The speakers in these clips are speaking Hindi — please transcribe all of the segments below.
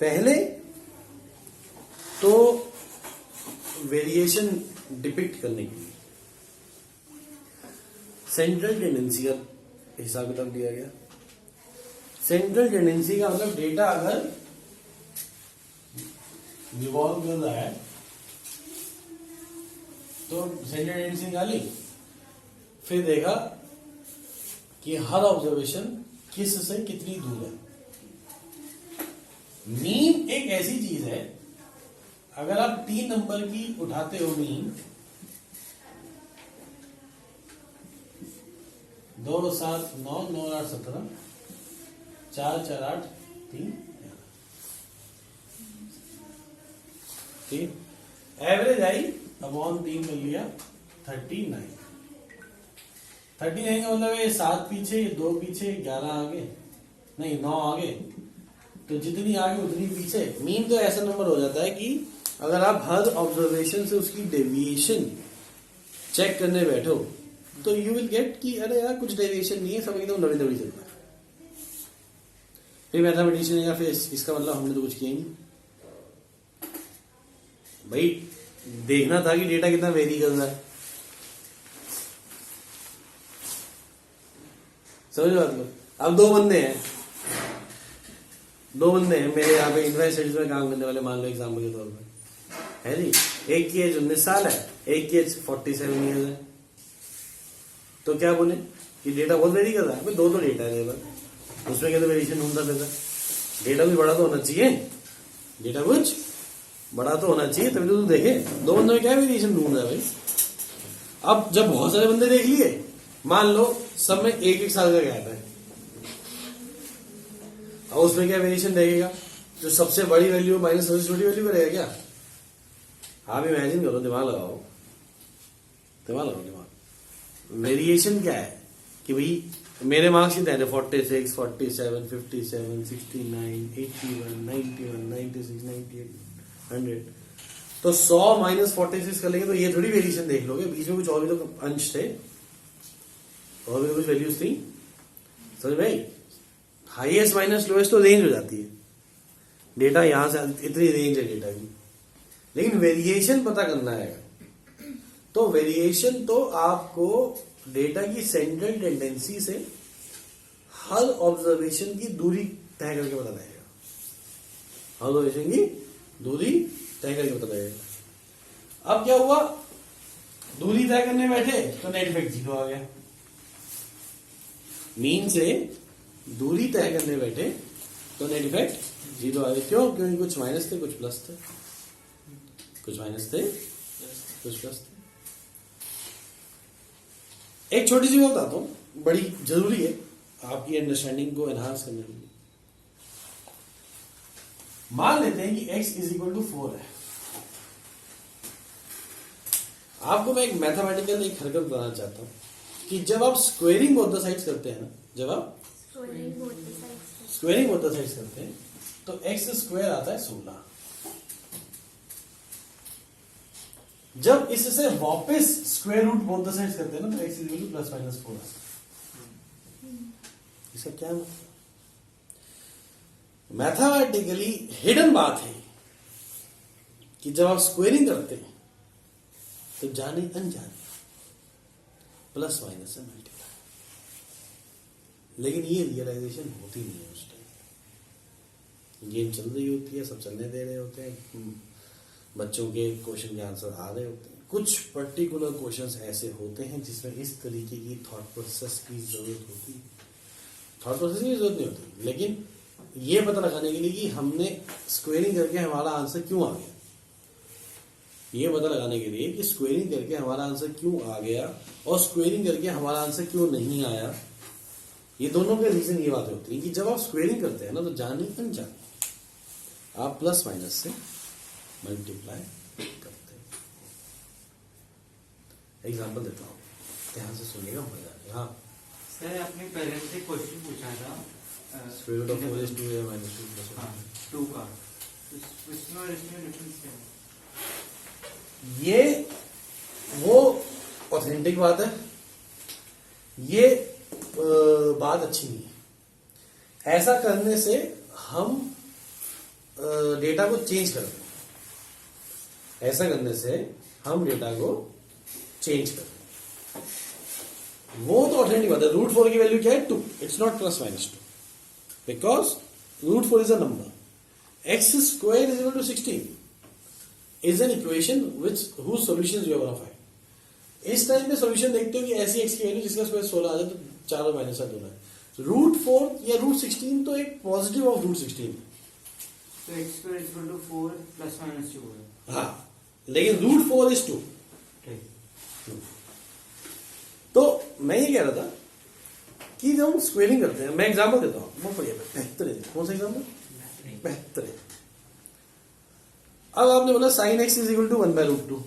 पहले तो वेरिएशन डिपिक्ट करने के लिए सेंट्रल टेंडेंसी का हिसाब किताब दिया गया। सेंट्रल टेंडेंसी का मतलब डेटा अगर रिवॉल्व कर रहा है तो सेंट्रल टेंडेंसी निकाली, फिर देखा कि हर ऑब्जर्वेशन किस से कितनी दूर है। मीन एक ऐसी चीज है, अगर आप 3 नंबर की उठाते हो मीन, 2 7 9 9 8 17 4 4 8 3 ठीक, एवरेज आई अपॉन 3 कर लिया 39। 39 का मतलब ये 7 पीछे, 2 पीछे, 11 आगे, नहीं 9 आगे, तो जितनी आगे उतनी पीछे। मीन तो ऐसा नंबर हो जाता है कि अगर आप हर ऑब्जर्वेशन से उसकी डेविएशन चेक करने बैठो तो यू विल गेट कि अरे यार कुछ डेविएशन नहीं है, सब एकदम लड़ी लड़ी चल रहा है। फिर मैथमेटिशियन या फिर इसका मतलब हमने तो कुछ किया ही नहीं भाई, देखना था कि डेटा कितना वेरी कर रहा है। समझ बात को। अब 2 बंदे हैं मेरे यहाँ पे इन्वेस्ट स्टडीज में काम करने वाले, मान लो एग्जाम्पल के तौर पर, है जी। एक की एज 19 साल है, एक की एज 47 ईयर्स है। तो क्या बोले कि डेटा बहुत वेरी कर रहा है। 2 तो डेटा है, उसमें क्या तो वेरिएशन ढूंढता रहता। डेटा भी बड़ा तो होना चाहिए, डेटा कुछ बड़ा तो होना चाहिए, तभी तो तू देखे 2 बंदों में क्या वेरिएशन ढूंढ रहा है भाई। अब जब बहुत सारे बंदे देख लिए, मान लो सब में 1-1 साल का गैप है, अब उसमें क्या वेरिएशन देखेगा? जो सबसे बड़ी वैल्यू माइनस सबसे छोटी वैल्यू करेगा क्या? आप इमेजिन करो, दिमाग लगाओ। वेरिएशन क्या है कि भाई मेरे मार्क्स कितने हैं? 46, 47, 57, 69, 81, 91, 96, 98, 100। तो 100 माइनस 46 कर लेंगे तो ये थोड़ी वेरिएशन देख लोगे, बीच में कुछ और भी तो अंश थे, और भी तो कुछ वैल्यूज थी। समझ भाई, हाईएस्ट माइनस लोएस्ट तो रेंज हो जाती है। डेटा यहां से इतनी रेंज है डेटा की, लेकिन वेरिएशन पता करना है। तो वेरिएशन तो आपको डेटा की सेंट्रल टेंडेंसी से हर ऑब्जर्वेशन की दूरी तय करके पता लगेगा। ऑब्जर्वेशन की दूरी तय करके पता लगेगा। अब क्या हुआ, दूरी तय करने बैठे तो नेट इफेक्ट 0 आ गया। मीन से दूरी तय करने बैठे तो नेट इफेक्ट 0 आ गया। क्यों? क्योंकि कुछ माइनस थे, कुछ प्लस थे, कुछ माइनस थे, कुछ प्लस थे। एक छोटी सी बात बताता हूं, बड़ी जरूरी है आपकी अंडरस्टैंडिंग को एनहांस करने के लिए। मान लेते हैं कि x इज इक्वल टू 4 है। आपको मैं एक मैथमेटिकल एक हरकत बताना चाहता हूं कि जब आप स्क्वेयरिंग बोथ द साइड्स करते हैं ना, जब आप स्क्वेयरिंग बोथ द साइड्स करते हैं तो x स्क्वायर आता है 16। जब इससे वापस square root both the sides करते हैं ना तो x is equal to plus minus 4 आता है। इसका क्या मतलब? मैथमेटिकली हिडन बात है कि जब आप स्क्वेयरिंग करते हैं तो जाने अनजाने प्लस माइनस से मल्टीप्लाई, लेकिन ये रियलाइजेशन होती नहीं है उस टाइम। गेम चल रही होती है, सब चलने दे रहे होते हैं, बच्चों के क्वेश्चन के आंसर आ रहे होते हैं। कुछ पर्टिकुलर क्वेश्चंस ऐसे होते हैं जिसमें इस तरीके की थॉट प्रोसेस की जरूरत होती है। थॉट प्रोसेस की जरूरत नहीं होती, लेकिन ये पता लगाने के लिए कि हमने स्क्वेयरिंग करके हमारा आंसर क्यों आ गया, ये पता लगाने के लिए कि स्क्वेयरिंग करके हमारा आंसर क्यों आ गया और स्क्वेयरिंग करके हमारा आंसर क्यों नहीं आया, ये दोनों के रीजन ये बात होती है कि जब आप स्क्वेयरिंग करते हैं ना तो जाने अनजाने आप प्लस माइनस से मल्टीप्लाई करते हैं। एग्जाम्पल देता हूं, ध्यान से सुनिएगा, मजा आएगा। हाँ सर, आपने पहले से क्वेश्चन पूछा था स्क्वायर रूट ऑफ 4 is 2 या माइनस 2 प्लस 2 का, इसमें और इसमें डिफरेंस क्या है? ये वो ऑथेंटिक बात है, ये बात अच्छी नहीं है। ऐसा करने से हम डेटा को चेंज करते हैं। ऐसा करने से हम डेटा को चेंज करते हैं। वो तो ऑल्टरनेटिव बात है। रूट 4 की वैल्यू क्या है? 2। It's not plus minus 2 because root 4 is a number. X square is equal to 16 is an equation which whose solutions you have verified। इस टाइम पे सॉल्यूशन देखते हो कि ऐसी एक्स की वैल्यू जिसका स्क्वायर 16 आ जाए तो 4 और माइनस 7 होना है। रूट 4 या रूट 16 तो एक पॉजिटिव ऑफ रूट 16 है। So x square is equal to 4 plus minus 2 है। हाँ, लेकिन रूट 4 इज 2। ठीक। तो मैं ये कह रहा था कि जब हम स्क्वेयरिंग करते हैं, मैं एग्जांपल देता हूँ, बहुत बढ़िया, बेहतर है। कौन सा एग्जांपल? बेहतर है। अब आपने बोला sine x is equal to 1/√2।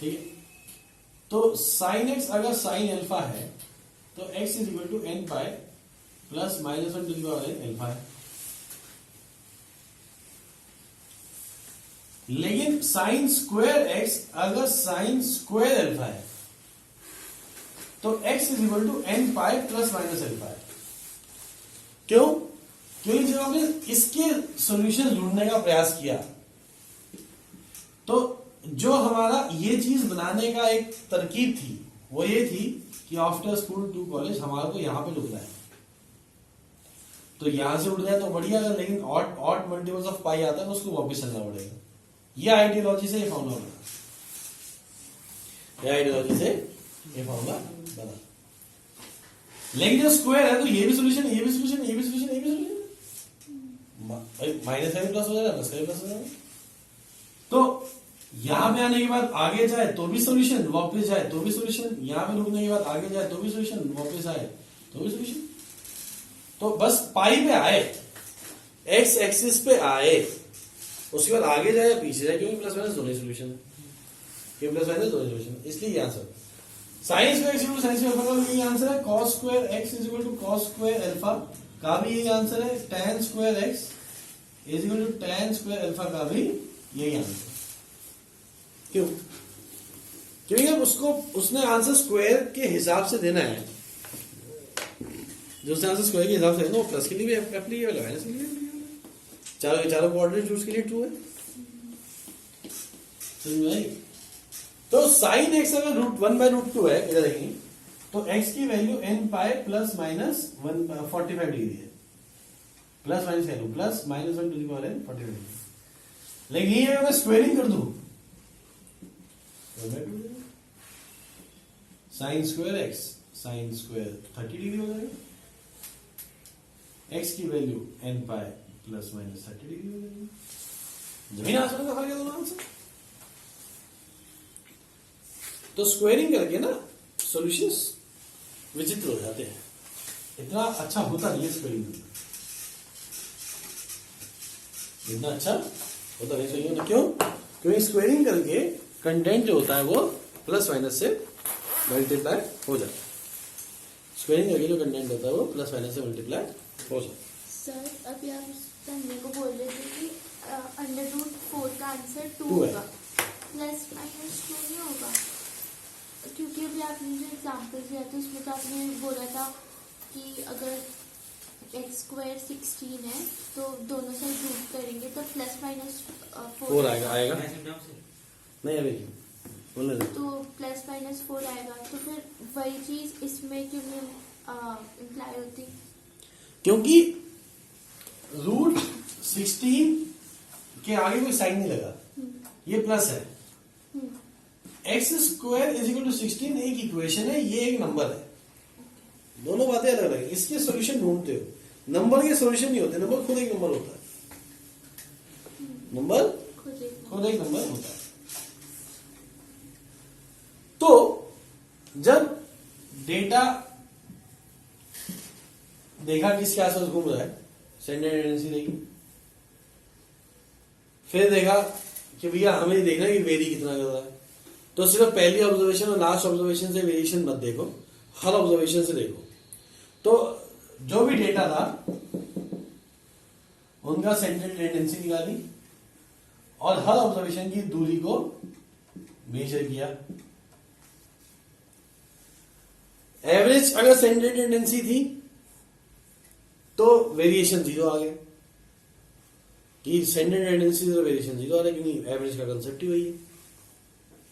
ठीक है, तो साइन एक्स अगर साइन एल्फा है तो x is equal to n pi plus minus 1 to the power n alpha है। लेकिन साइन स्क्वायर एक्स अगर साइन स्क्वायर एल्फा है तो x is equal to n pi plus minus alpha है। क्यों? क्योंकि जब आपने इसके सॉल्यूशन ढूंढने का प्रयास किया तो जो हमारा ये चीज बनाने का एक तरकीब थी वो ये थी कि आफ्टर स्कूल टू कॉलेज हमारे को यहां पे रुकना है। तो यहां से उठ जाए तो बढ़िया, लेकिन ऑड मल्टीपल्स ऑफ पाई आता है तो उसको वापस चलना पड़ेगा। ये आइडियोलॉजी से ये फॉर्मूला बना, ये आइडियोलॉजी से ये फॉर्मूला बना। लेकिन जो स्क्वायर है तो ये भी सोल्यूशन, ये भी सोल्यूशन, ये भी सोल्यूशन, ये भी सोल्यूशन, माइनस का भी प्लस हो जाएगा, प्लस का भी प्लस हो जाएगा। तो यहां पे आने के बाद आगे जाए तो भी सोल्यूशन, वापस जाए तो भी सोल्यूशन, यहां पे रुकने के बाद आगे जाए तो भी सोल्यूशन, वापस आए तो भी सोल्यूशन। तो बस पाई पे आए, एक्स एक्सिस पे आए, उसके बाद आगे जाए या पीछे जाए, क्योंकि प्लस माइनस दोनों सोल्यूशन है, ये प्लस माइनस दोनों सोल्यूशन, इसलिए ये answer sine square x equal to sine square alpha का भी यही आंसर है। Cos square x is equal to cos square alpha का भी यही आंसर है। tan square x is equal to tan square alpha का भी यही आंसर। क्यों? क्योंकि अब उसको उसने आंसर स्क्वायर के हिसाब से देना है। जो उसने आंसर स्क्वायर के हिसाब से देना वो प्लस के लिए भी एप्लीकेबल है, माइनस के लिए भी एप्लीकेबल है। चारों के चारों कोऑर्डिनेट उसके लिए ट्रू है। समझ में आई? तो साइन एक्स अगर रूट 1/√2 है, इधर देखेंगे तो एक्स की value n pi plus minus 45 degree है। Plus minus value plus minus 1 to the power n 45 degree. लेकिन ये अगर स्क्वेयरिंग कर दूं sine square x sine square 30 degree हो जाएगा। एक्स की value n pi plus minus 30 degree हो जाएगी। जमीन आसमान का फर्क है दोनों आंसर। तो स्क्वेयरिंग करके ना सॉल्यूशंस विचित्र हो जाते हैं। इतना अच्छा होता नहीं है स्क्वेयरिंग, इतना अच्छा होता नहीं सही होना। क्यों? क्योंकि स्क्वेयरिंग करके कंटेंट जो होता है वो प्लस माइनस से मल्टीप्लाई हो जाता है। स्क्वेयरिंग करके जो कंटेंट होता है वो प्लस माइनस से मल्टीप्लाई हो जाता है। सर अभी आप पहले को बोल रहे थे कि √4 का आंसर 2 2 है। होगा, प्लस माइनस 2 नहीं होगा, क्योंकि अभी आपने जो एग्जाम्पल दिया था उसमें तो आपने बोला था कि अगर एक्स स्क्वायर 16 है तो दोनों साइड रूट करेंगे तो प्लस माइनस 4 आएगा नहीं अभी बोलने दे। तो प्लस माइनस 4 आएगा, तो फिर वही चीज इसमें क्यों इम्प्लाई होती? क्योंकि रूट 16 के आगे कोई साइन नहीं लगा, ये प्लस है। X square is equal to 16 एक इक्वेशन है, ये एक नंबर है। दोनों बातें अलग अलग है। इसके सॉल्यूशन ढूंढते हो, नंबर के सॉल्यूशन नहीं होते, नंबर खुद एक नंबर होता है। नंबर खुद एक नंबर होता है। तो जब डेटा देखा किसके आसपास घूम रहा है, सेंटर टेंडेंसी देखी, फिर देखा कि भैया हमें देखना है कि वेरी कितना कर रहा है, तो सिर्फ पहली ऑब्जर्वेशन और लास्ट ऑब्जर्वेशन से वेरिएशन मत देखो, हर ऑब्जर्वेशन से देखो। तो जो भी डेटा था उनका सेंट्रल टेंडेंसी निकाली और हर ऑब्जर्वेशन की दूरी को मेजर किया। एवरेज अगर सेंट्रल टेंडेंसी थी तो वेरिएशन 0 आ गया कि सेंट्रल टेंडेंसी तो वेरिएशन 0 आ रहा है, क्योंकि एवरेज का कंसेप्ट ही वही है।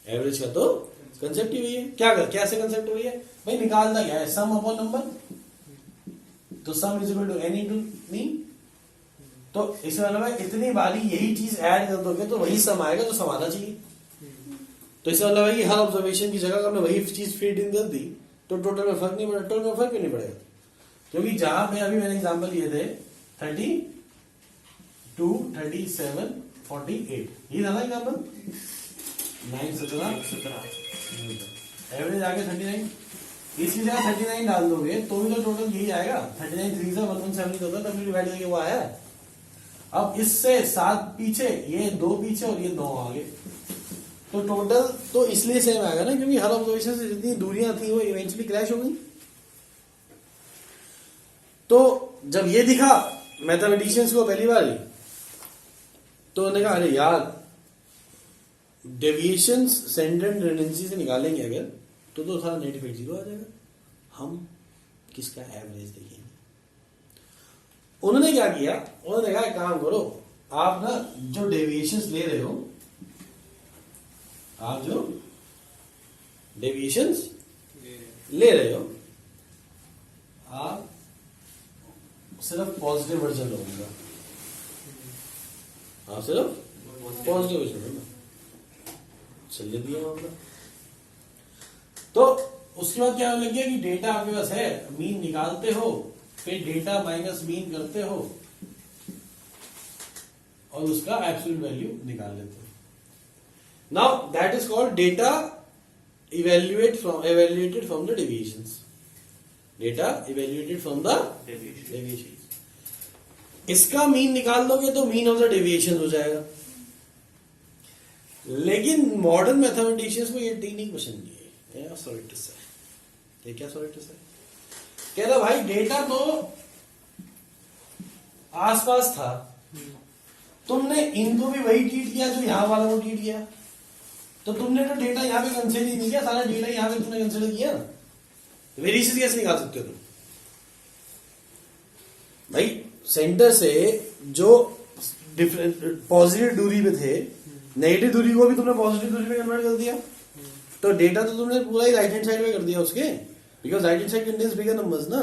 एवरेज का तो कंसेप्ट ही वही है। क्या कर कैसे कंसेप्ट वही है भाई, निकालना क्या है, सम अपॉन नंबर, तो sum is equal to n into mean. तो इसमें मतलब इतनी बारी यही चीज ऐड कर दोगे तो वही सम आएगा जो सम आना चाहिए। तो इसका मतलब है कि हर ऑब्जर्वेशन की जगह अगर मैं वही चीज फीड इन कर दी तो टोटल में फर्क नहीं पड़ेगा। टोटल में फर्क क्यों नहीं पड़ेगा, क्योंकि जहां पे अभी मैंने एग्जांपल लिए थे 32, 37, 48, ये था ना एग्जांपल 9, 17, एवरेज आगे 39, इसकी जगह 39 डाल दोगे तो भी तो टोटल यही आएगा। 39 3 से 117 होता है, तब डिवाइड करके वो आया। अब इससे 7 पीछे, ये 2 पीछे और ये 9 आगे, तो टोटल तो इसलिए सेम आएगा ना, क्योंकि हर ऑब्जर्वेशन से जितनी दूरियां थी वो इवेंचुअली क्रैश हो गई। तो जब ये दिखा मैथमेटिशियंस को पहली बार, तो उन्होंने कहा अरे यार डेविएशंस सेंट्रल टेंडेंसी से निकालेंगे अगर तो सारा नेट इफेक्ट 0 आ जाएगा। हम किसका एवरेज देखेंगे। उन्होंने क्या किया, उन्होंने कहा एक काम करो, आप ना जो डेविएशंस ले रहे हो, आप जो डेविएशंस ले रहे हो, आप सिर्फ पॉजिटिव वर्जन लोगे, आप सिर्फ पॉजिटिव वर्जन लोगे। चलिए दिया मामला। तो उसके बाद क्या लग गया कि डेटा आपके पास है, मीन निकालते हो, फिर डेटा माइनस मीन करते हो और उसका एब्सोल्यूट वैल्यू निकाल लेते हो। Now that is called data evaluated from the deviations. Data evaluated from the deviations. इसका मीन निकाल दोगे तो मीन ऑफ द डेविएशन हो जाएगा। लेकिन मॉडर्न मैथमेटिशियंस को ये टेक्निक पसंद नहीं है। सॉलिटिस है ये, क्या सॉलिटिस है, कह रहा भाई डेटा तो आसपास था, तुमने इनको भी वही ट्रीट किया जो यहां वालों को ट्रीट किया, तो तुमने तो डेटा यहां पे कंसीडर नहीं किया, सारा डेटा यहां पे तुमने कंसीडर किया। वेरिएशन कैसे निकाल सकते हो तुम भाई, सेंटर से जो डिफरेंट पॉजिटिव दूरी पे थे, नेगेटिव दूरी को भी तुमने पॉजिटिव दूरी में कन्वर्ट कर दिया, तो डेटा तो तुमने पूरा ही राइट हैंड साइड में कर दिया उसके, because right hand side contains bigger numbers ना,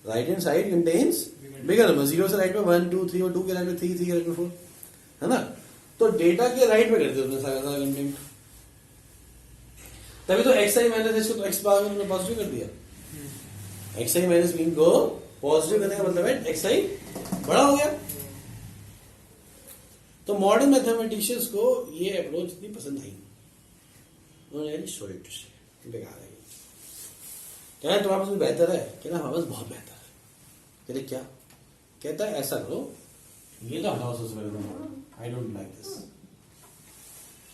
right hand side contains bigger number, 0 से राइट में 1 2 3 और 2 के राइट में 3 3 के राइट में 4, है ना। तो डेटा के राइट में कर दिया तुमने सारा कंटेंट, तभी तो एक्स आई माइनस इसको तो एक्स बार में तुमने पॉजिटिव कर दिया। एक्स आई माइनस मीन को पॉजिटिव करने का मतलब है एक्स आई बड़ा हो गया। तो मॉडर्न मैथमेटिशियंस को ये अप्रोच इतनी पसंद आई, उन्होंने बेकार है, क्या तुम्हारे पास बेहतर है, कहना हमारे पास बहुत बेहतर है। कहते क्या, कहता है ऐसा करो, ये तो हटाओ सबसे पहले, आई डोंट लाइक दिस।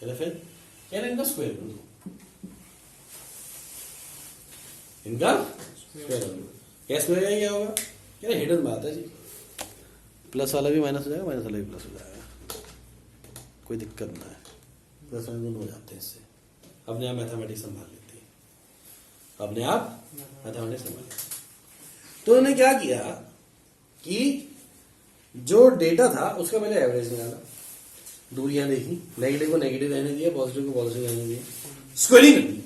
चले फिर कह रहे इनका स्क्वायर कर दो, इनका स्क्वायर कर दो। क्या स्क्वायर क्या होगा, कह रहे हिडन बात है जी, प्लस वाला भी माइनस हो जाएगा, माइनस वाला भी प्लस हो जाएगा, कोई दिक्कत ना है, प्लस माइनस दोनों हो जाते हैं इससे, अपने आप मैथमेटिक्स संभाल लेती है, अपने आप मैथमेटिक्स संभाल लेती है। तो उन्होंने क्या किया कि जो डेटा था उसका पहले एवरेज निकाला, दूरियां देखी, नेगेटिव को नेगेटिव रहने दिया, पॉजिटिव को पॉजिटिव रहने दिया, स्क्वेयरिंग कर दी।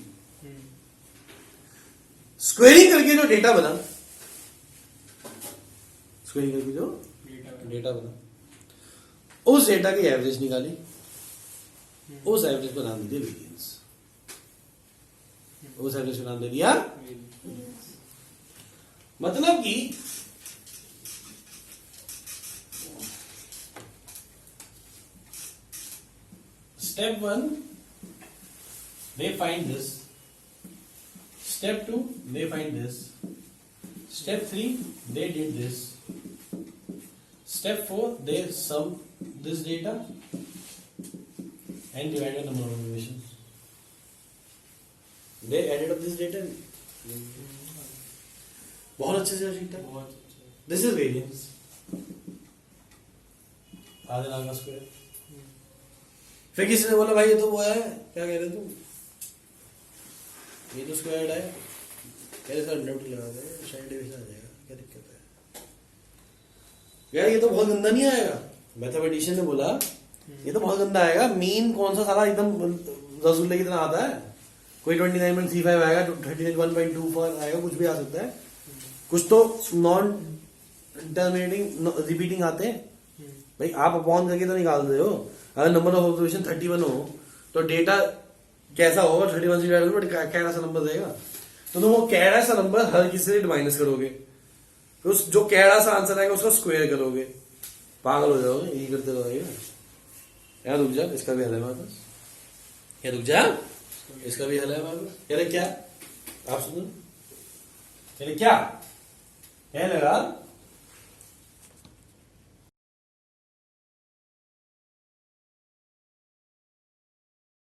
स्क्वेयरिंग करके जो डेटा बना, स्क्वेयरिंग करके जो डेटा बना, उस डेटा की एवरेज निकाली, उस एवरेज को नाम दे दिया वेरिएंस, उस एवरेज को नाम दे दिया। मतलब कि Step 1, they find this. Step 2, they find this. Step 3, they did this. Step 4, they sum this data and divided the number of observations. They added up this data. बहुत अच्छे से ठीक था। This is variance. आधे लाख का स्क्वायर। फिर किसी ने बोला भाई ये तो वो है, क्या कह रहे तुम, ये तो स्क्वायर्ड है, यार इसका अंडर लगा दे, स्टैंडर्ड डिवीजन आ जाएगा, क्या दिक्कत है यार? ये तो बहुत गंदा नहीं आएगा। मैथमेटिशियन ने बोला ये तो बहुत गंदा आएगा। मीन कौन सा साला एकदम रसगुल्ले की तरह आता है? कोई 29.35 आएगा, 31.24 आएगा, कुछ भी आ सकता है। कुछ तो नॉन टर्मिनेटिंग रिपीटिंग आते हैं भाई। आप अपॉन करके तो निकाल रहे हो। अगर नंबर ऑफ ऑब्जर्वेशन 31 हो तो डेटा कैसा होगा? 31 से डिवाइड करो, कैड़ा सा नंबर देगा। तो तुम वो कैड़ा सा नंबर हर किसी से माइनस करोगे, तो उस जो कैड़ा सा आंसर आएगा उसका स्क्वायर करोगे, पागल हो जाओगे। यही करते रहोगे यार। रुक जा, इसका भी हल है हमारे पास। यार रुक जा, इसका भी हल है हमारे पास। यार क्या आप सुनो, क्या क्या लगा?